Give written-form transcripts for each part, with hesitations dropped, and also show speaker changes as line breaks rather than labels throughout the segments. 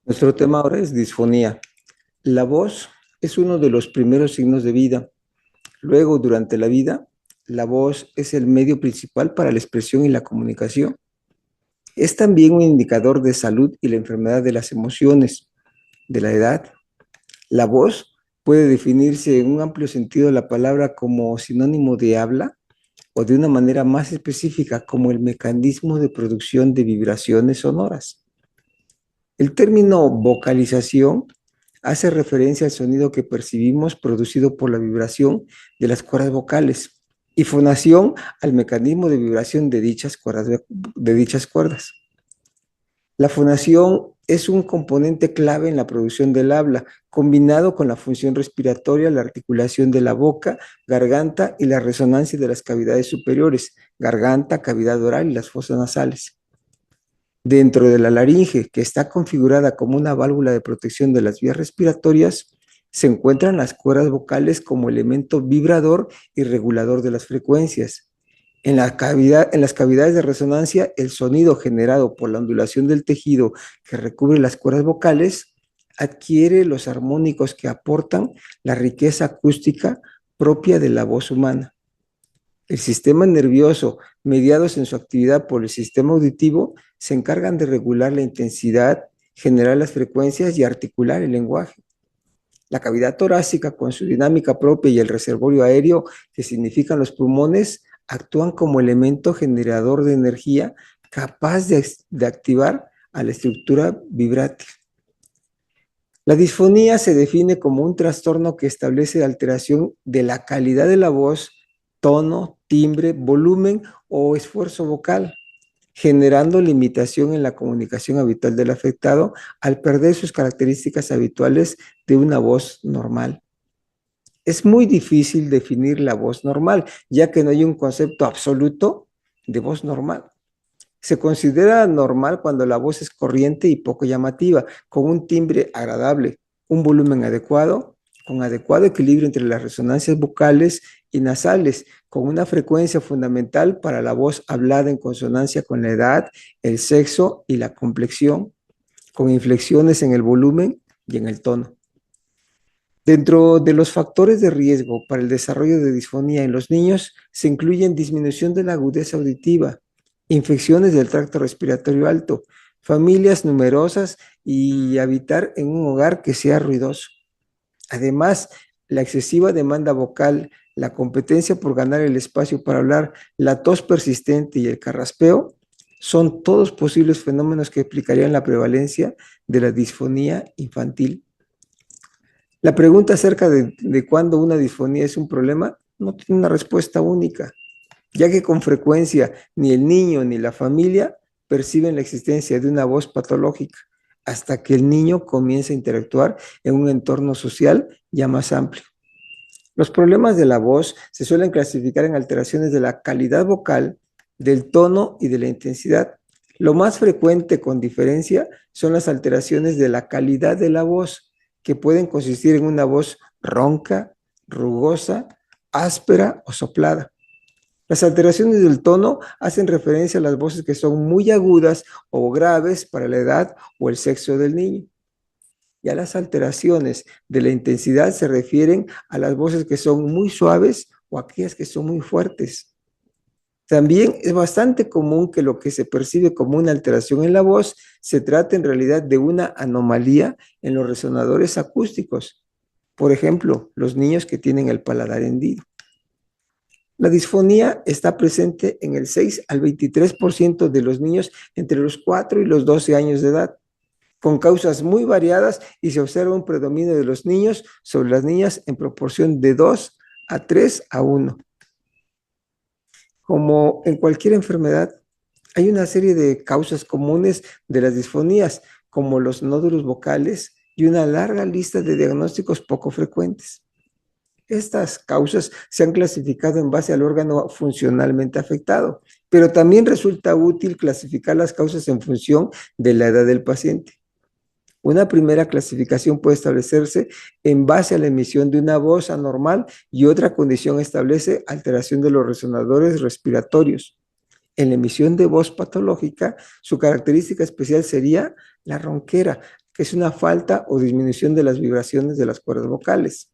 Nuestro tema ahora es disfonía. La voz es uno de los primeros signos de vida. Luego, durante la vida, la voz es el medio principal para la expresión y la comunicación. Es también un indicador de salud y la enfermedad de las emociones, de la edad. La voz puede definirse en un amplio sentido de la palabra como sinónimo de habla o de una manera más específica como el mecanismo de producción de vibraciones sonoras. El término vocalización hace referencia al sonido que percibimos producido por la vibración de las cuerdas vocales y fonación al mecanismo de vibración de dichas cuerdas. La fonación es un componente clave en la producción del habla, combinado con la función respiratoria, la articulación de la boca, garganta y la resonancia de las cavidades superiores, garganta, cavidad oral y las fosas nasales. Dentro de la laringe, que está configurada como una válvula de protección de las vías respiratorias, se encuentran las cuerdas vocales como elemento vibrador y regulador de las frecuencias. En las cavidades de resonancia, el sonido generado por la ondulación del tejido que recubre las cuerdas vocales adquiere los armónicos que aportan la riqueza acústica propia de la voz humana. El sistema nervioso, mediados en su actividad por el sistema auditivo, se encargan de regular la intensidad, generar las frecuencias y articular el lenguaje. La cavidad torácica, con su dinámica propia y el reservorio aéreo, que significan los pulmones, actúan como elemento generador de energía capaz de activar a la estructura vibrátil. La disfonía se define como un trastorno que establece alteración de la calidad de la voz, tono, timbre, volumen o esfuerzo vocal, generando limitación en la comunicación habitual del afectado al perder sus características habituales de una voz normal. Es muy difícil definir la voz normal, ya que no hay un concepto absoluto de voz normal. Se considera normal cuando la voz es corriente y poco llamativa, con un timbre agradable, un volumen adecuado, con adecuado equilibrio entre las resonancias vocales y nasales, con una frecuencia fundamental para la voz hablada en consonancia con la edad, el sexo y la complexión, con inflexiones en el volumen y en el tono. Dentro de los factores de riesgo para el desarrollo de disfonía en los niños se incluyen disminución de la agudeza auditiva, infecciones del tracto respiratorio alto, familias numerosas y habitar en un hogar que sea ruidoso. Además, la excesiva demanda vocal, la competencia por ganar el espacio para hablar, la tos persistente y el carraspeo son todos posibles fenómenos que explicarían la prevalencia de la disfonía infantil. La pregunta acerca de cuándo una disfonía es un problema no tiene una respuesta única, ya que con frecuencia ni el niño ni la familia perciben la existencia de una voz patológica hasta que el niño comienza a interactuar en un entorno social ya más amplio. Los problemas de la voz se suelen clasificar en alteraciones de la calidad vocal, del tono y de la intensidad. Lo más frecuente con diferencia son las alteraciones de la calidad de la voz, que pueden consistir en una voz ronca, rugosa, áspera o soplada. Las alteraciones del tono hacen referencia a las voces que son muy agudas o graves para la edad o el sexo del niño. Ya las alteraciones de la intensidad se refieren a las voces que son muy suaves o aquellas que son muy fuertes. También es bastante común que lo que se percibe como una alteración en la voz se trate en realidad de una anomalía en los resonadores acústicos. Por ejemplo, los niños que tienen el paladar hendido. La disfonía está presente en el 6 al 23% de los niños entre los 4 y los 12 años de edad, con causas muy variadas, y se observa un predominio de los niños sobre las niñas en proporción de 2 a 3 a 1. Como en cualquier enfermedad, hay una serie de causas comunes de las disfonías, como los nódulos vocales y una larga lista de diagnósticos poco frecuentes. Estas causas se han clasificado en base al órgano funcionalmente afectado, pero también resulta útil clasificar las causas en función de la edad del paciente. Una primera clasificación puede establecerse en base a la emisión de una voz anormal y otra condición establece alteración de los resonadores respiratorios. En la emisión de voz patológica, su característica especial sería la ronquera, que es una falta o disminución de las vibraciones de las cuerdas vocales.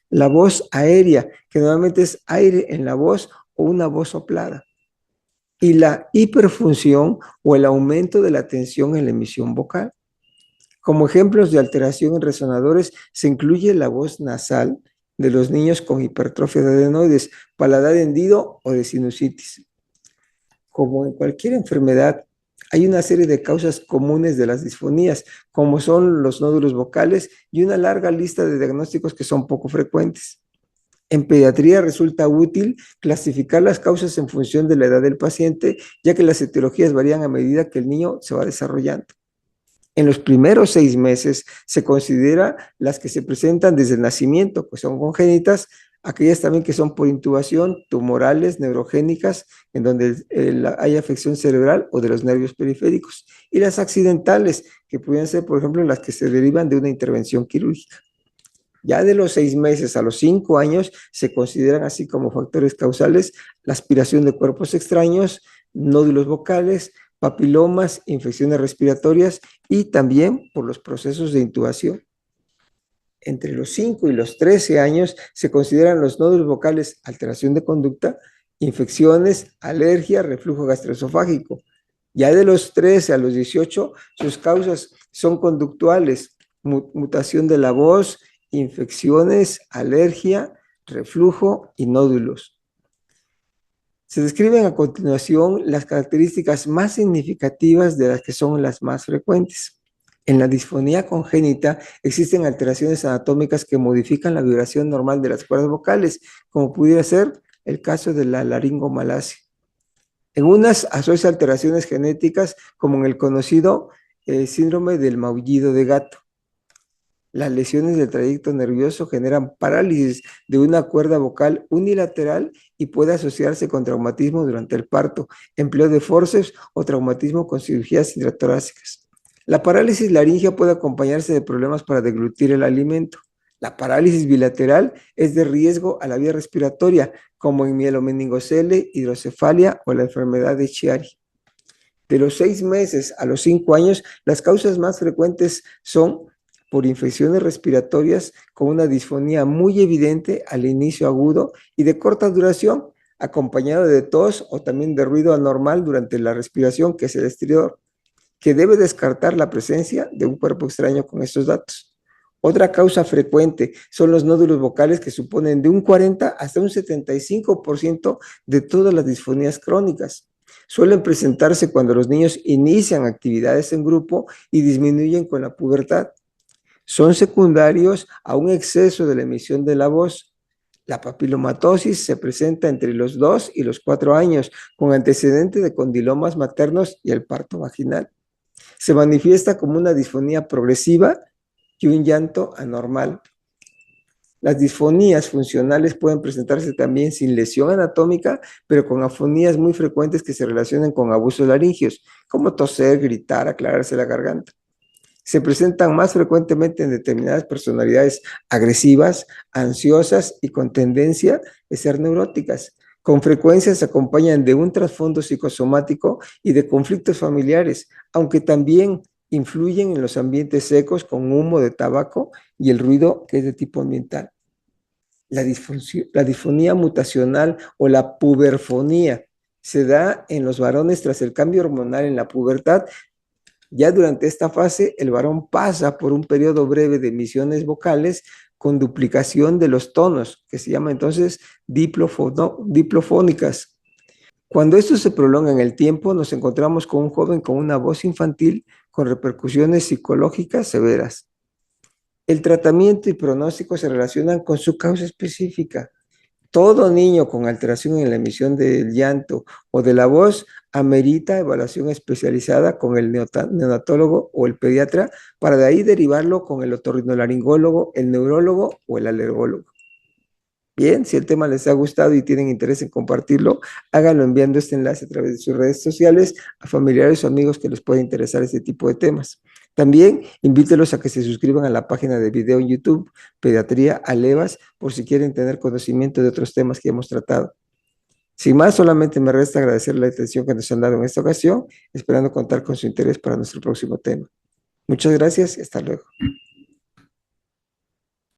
La voz aérea, que normalmente es aire en la voz o una voz soplada. Y la hiperfunción o el aumento de la tensión en la emisión vocal. Como ejemplos de alteración en resonadores se incluye la voz nasal de los niños con hipertrofia de adenoides, paladar hendido o de sinusitis. Como en cualquier enfermedad, hay una serie de causas comunes de las disfonías, como son los nódulos vocales y una larga lista de diagnósticos que son poco frecuentes. En pediatría resulta útil clasificar las causas en función de la edad del paciente, ya que las etiologías varían a medida que el niño se va desarrollando. En los primeros 6 meses se considera las que se presentan desde el nacimiento, pues son congénitas, aquellas también que son por intubación, tumorales, neurogénicas, en donde hay afección cerebral o de los nervios periféricos, y las accidentales, que pueden ser, por ejemplo, las que se derivan de una intervención quirúrgica. Ya de los 6 meses a los 5 años se consideran así como factores causales la aspiración de cuerpos extraños, nódulos vocales, papilomas, infecciones respiratorias y también por los procesos de intubación. Entre los 5 y los 13 años se consideran los nódulos vocales alteración de conducta, infecciones, alergia, reflujo gastroesofágico. Ya de los 13 a los 18, sus causas son conductuales, mutación de la voz, infecciones, alergia, reflujo y nódulos. Se describen a continuación las características más significativas de las que son las más frecuentes. En la disfonía congénita existen alteraciones anatómicas que modifican la vibración normal de las cuerdas vocales, como pudiera ser el caso de la laringomalacia. En unas asocia alteraciones genéticas, como en el conocido síndrome del maullido de gato. Las lesiones del trayecto nervioso generan parálisis de una cuerda vocal unilateral y puede asociarse con traumatismo durante el parto, empleo de forceps o traumatismo con cirugías intratorácicas. La parálisis laringea puede acompañarse de problemas para deglutir el alimento. La parálisis bilateral es de riesgo a la vía respiratoria, como en mielomeningocele, hidrocefalia o la enfermedad de Chiari. De los 6 meses a los 5 años, las causas más frecuentes son por infecciones respiratorias con una disfonía muy evidente al inicio agudo y de corta duración, acompañado de tos o también de ruido anormal durante la respiración, que es el estridor, que debe descartar la presencia de un cuerpo extraño con estos datos. Otra causa frecuente son los nódulos vocales, que suponen de un 40 hasta un 75% de todas las disfonías crónicas. Suelen presentarse cuando los niños inician actividades en grupo y disminuyen con la pubertad. Son secundarios a un exceso de la emisión de la voz. La papilomatosis se presenta entre los 2 y los 4 años, con antecedente de condilomas maternos y el parto vaginal. Se manifiesta como una disfonía progresiva y un llanto anormal. Las disfonías funcionales pueden presentarse también sin lesión anatómica, pero con afonías muy frecuentes que se relacionan con abusos laringios, como toser, gritar, aclararse la garganta. Se presentan más frecuentemente en determinadas personalidades agresivas, ansiosas y con tendencia a ser neuróticas. Con frecuencia se acompañan de un trasfondo psicosomático y de conflictos familiares, aunque también influyen en los ambientes secos con humo de tabaco y el ruido que es de tipo ambiental. La disfonía mutacional o la puberfonía se da en los varones tras el cambio hormonal en la pubertad. Ya durante esta fase, el varón pasa por un periodo breve de emisiones vocales con duplicación de los tonos, que se llama entonces diplofónicas. Cuando esto se prolonga en el tiempo, nos encontramos con un joven con una voz infantil con repercusiones psicológicas severas. El tratamiento y pronóstico se relacionan con su causa específica. Todo niño con alteración en la emisión del llanto o de la voz amerita evaluación especializada con el neonatólogo o el pediatra, para de ahí derivarlo con el otorrinolaringólogo, el neurólogo o el alergólogo. Bien, si el tema les ha gustado y tienen interés en compartirlo, háganlo enviando este enlace a través de sus redes sociales a familiares o amigos que les pueda interesar este tipo de temas. También invítelos a que se suscriban a la página de video en YouTube, Pediatría Alevas, por si quieren tener conocimiento de otros temas que hemos tratado. Sin más, solamente me resta agradecer la atención que nos han dado en esta ocasión, esperando contar con su interés para nuestro próximo tema. Muchas gracias y hasta luego.